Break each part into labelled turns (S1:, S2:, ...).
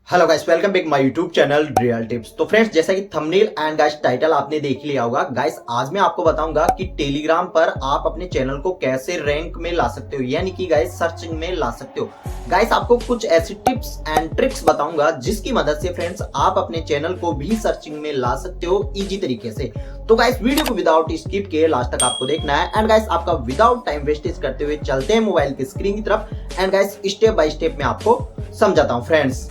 S1: Hello guys, welcome back my YouTube channel real tips. तो friends, जैसा कि thumbnail and guys title आपने देख लिया होगा, गाइस आज मैं आपको बताऊंगा कि टेलीग्राम पर आप अपने चैनल को कैसे रैंक में ला सकते हो, यानी कि गाइस सर्चिंग में ला सकते हो। गाइस आपको कुछ ऐसी टिप्स एंड ट्रिक्स बताऊंगा जिसकी मदद से फ्रेंड्स आप अपने चैनल को भी सर्चिंग में ला सकते हो इजी तरीके से। तो गाइस वीडियो को विदाउट स्किप किए लास्ट तक आपको देखना है एंड गाइस आपका विदाउट टाइम वेस्टेज करते हुए चलते हैं मोबाइल की स्क्रीन की तरफ and guys step by step मैं आपको समझाता हूं फ्रेंड्स।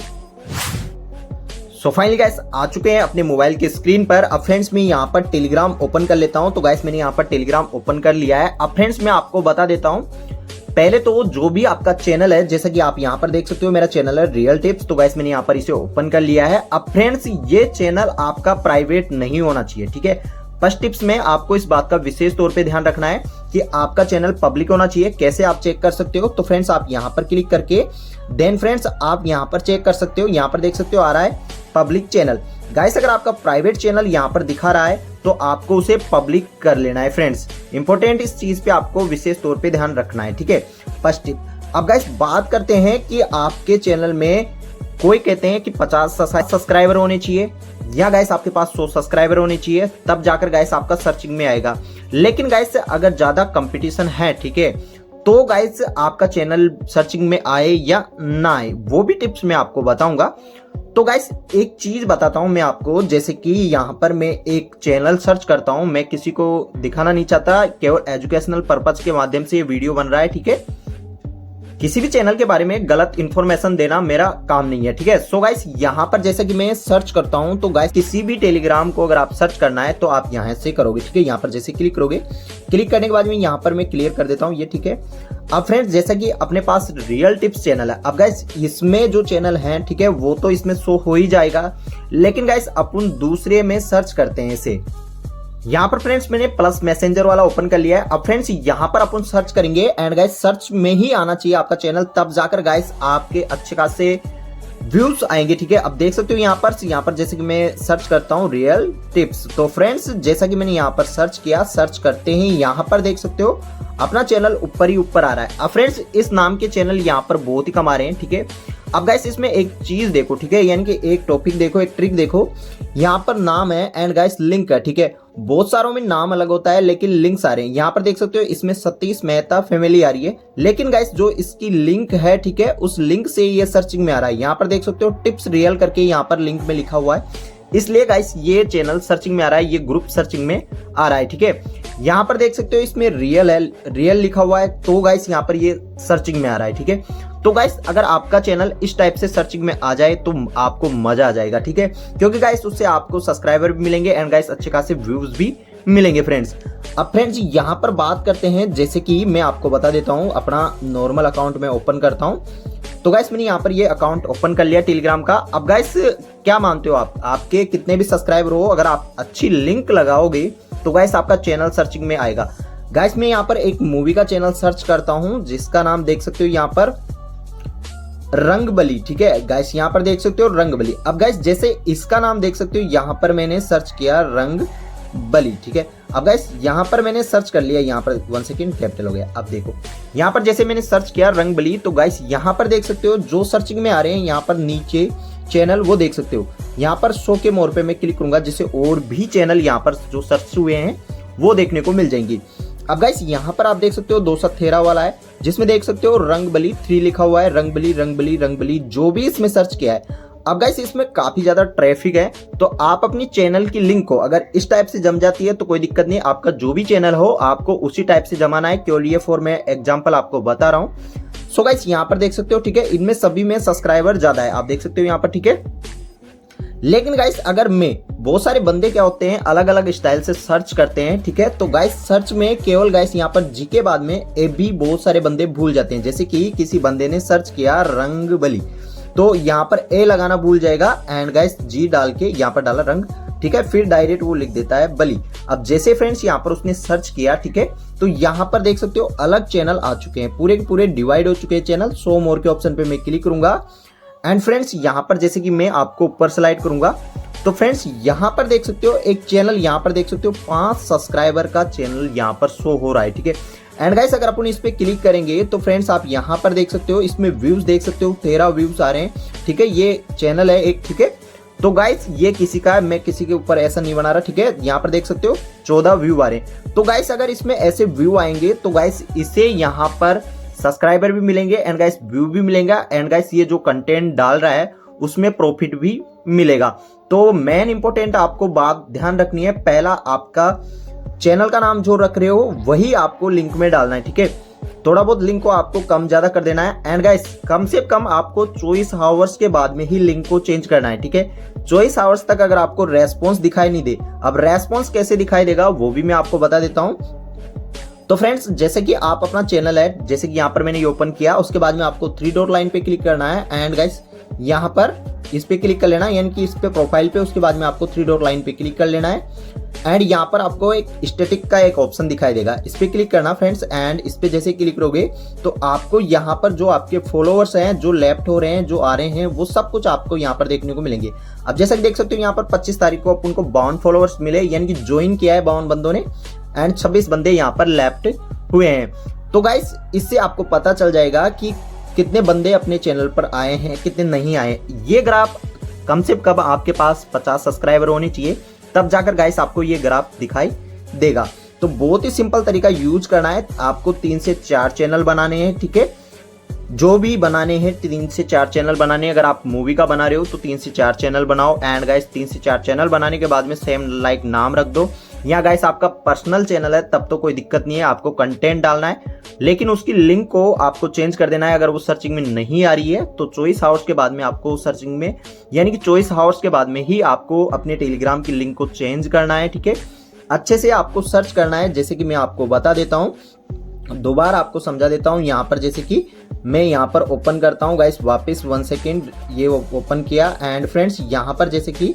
S1: सो फाइनली गाइस आ चुके हैं अपने मोबाइल के स्क्रीन पर। अब फ्रेंड्स मैं यहाँ पर टेलीग्राम ओपन कर लेता हूँ। तो गाइस मैंने यहाँ पर टेलीग्राम ओपन कर लिया है। अब फ्रेंड्स मैं आपको बता देता हूँ, पहले तो जो भी आपका चैनल है, जैसा कि आप यहाँ पर देख सकते हो मेरा चैनल है रियल टिप्स। तो गाइस मैंने यहाँ पर इसे ओपन कर लिया है। अब फ्रेंड्स ये चैनल आपका प्राइवेट नहीं होना चाहिए, ठीक है। फर्स्ट टिप्स में आपको इस बात का विशेष तौर पे ध्यान रखना है कि आपका चैनल पब्लिक होना चाहिए। कैसे आप चेक कर सकते हो, तो फ्रेंड्स आप यहाँ पर क्लिक करके देन फ्रेंड्स आप यहाँ पर चेक कर सकते हो। यहाँ पर देख सकते हो आ रहा है पब्लिक चैनल। गाइस अगर आपका प्राइवेट चैनल यहाँ पर दिखा रहा है तो आपको उसे पब्लिक कर लेना है फ्रेंड्स। इंपॉर्टेंट इस चीज पे आपको विशेष तौर पे ध्यान रखना है, ठीक है। First tip. अब गाइस बात करते हैं कि आपके चैनल में कोई कहते हैं कि 50 सब्सक्राइबर होने चाहिए या गाइस आपके पास 100 सब्सक्राइबर होने चाहिए, तब जाकर गाइस आपका सर्चिंग में आएगा। लेकिन गाइस अगर ज्यादा कंपटीशन है, ठीक है, तो गाइस आपका चैनल सर्चिंग में आए या ना आए वो भी टिप्स मैं आपको बताऊंगा। तो गाइस एक चीज बताता हूं मैं आपको, जैसे कि यहां पर मैं एक चैनल सर्च करता हूं, मैं किसी को दिखाना नहीं चाहता, केवल एजुकेशनल पर्पस के माध्यम से ये वीडियो बन रहा है, ठीक है। किसी भी चैनल के बारे में गलत इंफॉर्मेशन देना मेरा काम नहीं है, ठीक है। सो गाइस यहाँ पर जैसे कि मैं सर्च करता हूं, तो गाइस किसी भी टेलीग्राम को अगर आप सर्च करना है तो आप यहाँ से करोगे, ठीक है। यहाँ पर जैसे क्लिक करोगे, क्लिक करने के बाद में यहाँ पर मैं क्लियर कर देता हूँ ये, ठीक है। अब फ्रेंड्स जैसा कि अपने पास रियल टिप्स चैनल है, अब गाइस इसमें जो चैनल है, ठीक है, वो तो इसमें शो हो ही जाएगा। लेकिन गाइस अपन दूसरे में सर्च करते हैं इसे। यहाँ पर फ्रेंड्स मैंने प्लस मैसेंजर वाला ओपन कर लिया है। अब फ्रेंड्स यहाँ पर अपन सर्च करेंगे एंड गाइस सर्च में ही आना चाहिए आपका चैनल, तब जाकर गाइस आपके अच्छे खासे व्यूज आएंगे, ठीक है। अब देख सकते हो यहाँ पर जैसे कि मैं सर्च करता हूँ रियल टिप्स। तो फ्रेंड्स जैसा कि मैंने यहाँ पर सर्च किया, सर्च करते ही यहाँ पर देख सकते हो अपना चैनल ऊपर ही ऊपर आ रहा है। अब फ्रेंड्स इस नाम के चैनल यहाँ पर बहुत ही कम आ रहे हैं, ठीक है। अब गाइस इसमें एक चीज देखो, ठीक है, यानी कि एक टॉपिक देखो, एक ट्रिक देखो। यहाँ पर नाम है एंड गाइस लिंक है, ठीक है। बहुत सारों में नाम अलग होता है लेकिन लिंक्स आ रहे हैं। यहाँ पर देख सकते हो इसमें सतीश मेहता फैमिली आ रही है, लेकिन गाइस जो इसकी लिंक है, ठीक है, उस लिंक से ये सर्चिंग में आ रहा है। यहाँ पर देख सकते हो टिप्स रियल करके यहाँ पर लिंक में लिखा हुआ है, इसलिए गाइस ये चैनल सर्चिंग में आ रहा है, ये ग्रुप सर्चिंग में आ रहा है, ठीक है। यहाँ पर देख सकते हो इसमें रियल है, रियल लिखा हुआ है, तो गाइस यहाँ पर ये सर्चिंग में आ रहा है, ठीक है। तो गाइस अगर आपका चैनल इस टाइप से सर्चिंग में आ जाए तो आपको मजा आ जाएगा, ठीक है, क्योंकि गाइस उससे आपको सब्सक्राइबर भी मिलेंगे एंड गाइस अच्छे खासे व्यूज भी मिलेंगे फ्रेंड्स। अब फ्रेंड्स यहाँ पर बात करते हैं, जैसे कि मैं आपको बता देता हूँ अपना नॉर्मल अकाउंट में ओपन करता हूँ। तो गाइस मैंने यहाँ पर ये अकाउंट ओपन कर लिया टेलीग्राम का। अब गाइस क्या मानते हो आप, आपके कितने भी सब्सक्राइबर हो, अगर आप अच्छी लिंक लगाओगे तो गाइस आपका चैनल सर्चिंग में आएगा। गाइस मैं यहाँ पर एक मूवी का चैनल सर्च करता हूँ जिसका नाम देख सकते हो यहाँ पर रंगबली, ठीक है। गाइस यहाँ पर देख सकते हो रंगबली। अब गाइस जैसे इसका नाम देख सकते हो यहाँ पर मैंने सर्च किया रंगबली, ठीक है। अब गाइस यहाँ पर मैंने सर्च कर लिया, यहाँ पर 1 सेकेंड कैपिटल हो गया। अब देखो यहाँ पर जैसे मैंने सर्च किया रंगबली, तो गाइस यहाँ पर देख सकते हो जो सर्चिंग में आ रहे हैं यहाँ पर नीचे चैनल वो देख सकते हो। यहाँ पर शो के मोर पे मैं क्लिक करूंगा जिससे और भी चैनल यहाँ पर जो सर्च हुए हैं वो देखने को मिल जाएंगी। अब गाइस यहाँ पर आप देख सकते हो 213 वाला है जिसमें देख सकते हो रंगबली 3 लिखा हुआ है, रंगबली रंगबली रंगबली जो भी इसमें सर्च किया है। अब गाइस इसमें काफी ज्यादा ट्रैफिक है, तो आप अपनी चैनल की लिंक को अगर इस टाइप से जम जाती है तो कोई दिक्कत नहीं, आपका जो भी चैनल हो आपको उसी टाइप से जमाना है। केवल ये फॉर मैं एग्जांपल आपको बता रहा हूँ। सो गाइस यहाँ पर देख सकते हो, ठीक है, इनमें सभी में सब्सक्राइबर ज्यादा है, आप देख सकते हो यहाँ पर, ठीक है। लेकिन गाइस अगर मैं बहुत सारे बंदे क्या होते हैं अलग अलग स्टाइल से सर्च करते हैं, ठीक है, तो गाइस सर्च में केवल गाइस यहाँ पर जी के बाद में ए भी बहुत सारे बंदे भूल जाते हैं। जैसे कि किसी बंदे ने सर्च किया रंगबली, तो यहाँ पर ए लगाना भूल जाएगा एंड गाइस जी डाल के यहाँ पर डाला रंग, ठीक है, फिर डायरेक्ट वो लिख देता है बली। अब जैसे फ्रेंड्स यहाँ पर उसने सर्च किया, ठीक है, तो यहाँ पर देख सकते हो अलग चैनल आ चुके हैं, पूरे के पूरे डिवाइड हो चुके हैं चैनल। शो मोर के ऑप्शन पे मैं क्लिक करूंगा एंड फ्रेंड्स यहाँ पर जैसे कि मैं आपको ऊपर स्लाइड करूंगा तो फ्रेंड्स यहाँ पर देख सकते हो एक चैनल, यहाँ पर देख सकते हो 5 सब्सक्राइबर का चैनल यहाँ पर शो हो रहा है, ठीक है। एंड गाइस अगर अपन इस पे क्लिक करेंगे तो फ्रेंड्स आप यहाँ पर देख सकते हो, इसमें व्यूज देख सकते हो, 13 व्यूज आ रहे हैं, ठीक है। ये चैनल है एक, ठीक है। तो गाइस ये किसी का है, मैं किसी के ऊपर ऐसा नहीं बना रहा, ठीक है। यहाँ पर देख सकते हो 14 व्यू आ रहे हैं। तो गाइस अगर इसमें ऐसे व्यू आएंगे तो गाइस इसे यहाँ पर सब्सक्राइबर भी मिलेंगे एंड गाइस व्यू भी मिलेगा एंड गाइस ये जो कंटेंट डाल रहा है उसमें प्रॉफिट भी मिलेगा। तो मेन इंपॉर्टेंट आपको बात ध्यान रखनी है, पहला आपका चैनल का नाम जो रख रहे हो वही आपको लिंक में डालना है, ठीक है। थोड़ा बहुत लिंक को आपको कम ज्यादा कर देना है एंड गाइस कम से कम आपको 24 आवर्स के बाद में ही लिंक को चेंज करना है, ठीक है। 24 आवर्स तक अगर आपको रेस्पॉन्स दिखाई नहीं दे, अब रेस्पॉन्स कैसे दिखाई देगा वो भी मैं आपको बता देता हूं। तो फ्रेंड्स जैसे कि आप अपना चैनल है, जैसे कि यहाँ पर मैंने ये ओपन किया, उसके बाद में आपको 3 डॉट लाइन पे क्लिक करना है एंड गाइस यहाँ पर इस पे क्लिक कर लेना है, यानी कि इस पे प्रोफाइल पे, उसके बाद में आपको 3 डॉट लाइन पे क्लिक कर लेना है एंड यहाँ पर आपको एक स्टैटिक का एक ऑप्शन दिखाई देगा, इस पे क्लिक करना फ्रेंड्स। एंड इस पे जैसे क्लिक करोगे तो आपको यहाँ पर जो आपके फॉलोअर्स हैं, जो लेफ्ट हो रहे हैं, जो आ रहे हैं, वो सब कुछ आपको यहाँ पर देखने को मिलेंगे। अब जैसा कि देख सकते हो यहाँ पर 25 तारीख को उनको 52 फॉलोअर्स मिले, यानी कि ज्वाइन किया है 52 बंदों ने एंड 26 बंदे यहाँ पर लेफ्ट हुए हैं। तो गाइस इससे आपको पता चल जाएगा कि कितने बंदे अपने चैनल पर आए हैं, कितने नहीं आए। ये ग्राफ कम से कम आपके पास 50 सब्सक्राइबर होने चाहिए, तब जाकर गाइस आपको ये ग्राफ दिखाई देगा। तो बहुत ही सिंपल तरीका यूज करना है, आपको 3 से 4 चैनल बनाने हैं, ठीक है। जो भी बनाने हैं 3 से 4 चैनल बनाने हैं। अगर आप मूवी का बना रहे हो तो 3 से 4 चैनल बनाओ एंड गाइस 3 से 4 चैनल बनाने के बाद में सेम लाइक नाम रख दो। या गाइस आपका पर्सनल चैनल है तब तो कोई दिक्कत नहीं है, आपको कंटेंट डालना है, लेकिन उसकी लिंक को आपको चेंज कर देना है। अगर वो सर्चिंग में नहीं आ रही है तो 24 आवर्स के बाद में आपको सर्चिंग में, यानी कि 24 आवर्स के बाद में ही आपको अपने टेलीग्राम की लिंक को चेंज करना है, ठीक है। अच्छे से आपको सर्च करना है, जैसे कि मैं आपको बता देता हूँ, दोबारा आपको समझा देता हूँ। यहाँ पर जैसे कि मैं यहाँ पर ओपन करता हूँ गाइस, वापस 1 सेकेंड ये ओपन किया एंड फ्रेंड्स यहाँ पर जैसे कि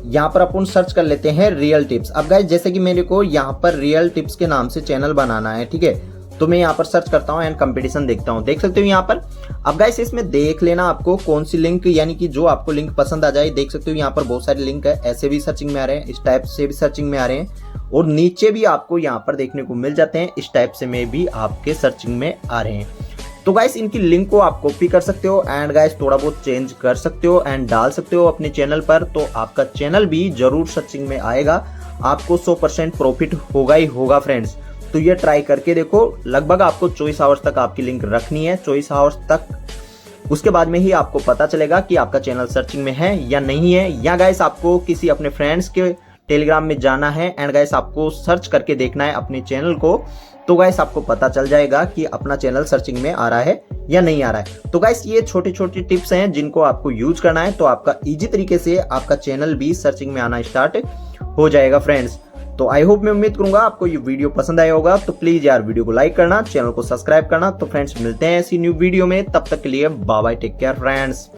S1: यहाँ पर अपन सर्च कर लेते हैं रियल टिप्स। अब गाइस जैसे कि मेरे को यहाँ पर रियल टिप्स के नाम से चैनल बनाना है, ठीक है। तो मैं यहाँ पर सर्च करता हूँ एंड कंपटीशन देखता हूँ, देख सकते हो यहाँ पर। अब गाइस इसमें देख लेना आपको कौन सी लिंक, यानी कि जो आपको लिंक पसंद आ जाए। देख सकते हो यहाँ पर बहुत सारे लिंक है, ऐसे भी सर्चिंग में आ रहे हैं, इस टाइप से भी सर्चिंग में आ रहे हैं और नीचे भी आपको यहाँ पर देखने को मिल जाते हैं, इस टाइप से में भी आपके सर्चिंग में आ रहे हैं। तो गाइस इनकी लिंक को आप कॉपी कर सकते हो एंड गाइस थोड़ा बहुत चेंज कर सकते हो एंड डाल सकते हो अपने चैनल पर, तो आपका चैनल भी जरूर सर्चिंग में आएगा, आपको 100% प्रॉफिट होगा ही होगा फ्रेंड्स। तो ये ट्राई करके देखो, लगभग आपको 24 आवर्स तक आपकी लिंक रखनी है, 24 आवर्स तक, उसके बाद में ही आपको पता चलेगा कि आपका चैनल सर्चिंग में है या नहीं है। या गाइस आपको किसी अपने फ्रेंड्स के टेलीग्राम में जाना है एंड गाइस आपको सर्च करके देखना है अपने चैनल को, तो गाइस आपको पता चल जाएगा कि अपना चैनल सर्चिंग में आ रहा है या नहीं आ रहा है। तो गाइस ये छोटी छोटी टिप्स हैं जिनको आपको यूज करना है, तो आपका इजी तरीके से आपका चैनल भी सर्चिंग में आना स्टार्ट हो जाएगा फ्रेंड्स। तो आई होप, मैं उम्मीद करूंगा आपको ये वीडियो पसंद आया होगा। तो प्लीज यार वीडियो को लाइक करना, चैनल को सब्सक्राइब करना। तो फ्रेंड्स मिलते हैं ऐसी न्यू वीडियो में, तब तक के लिए bye bye, take care friends.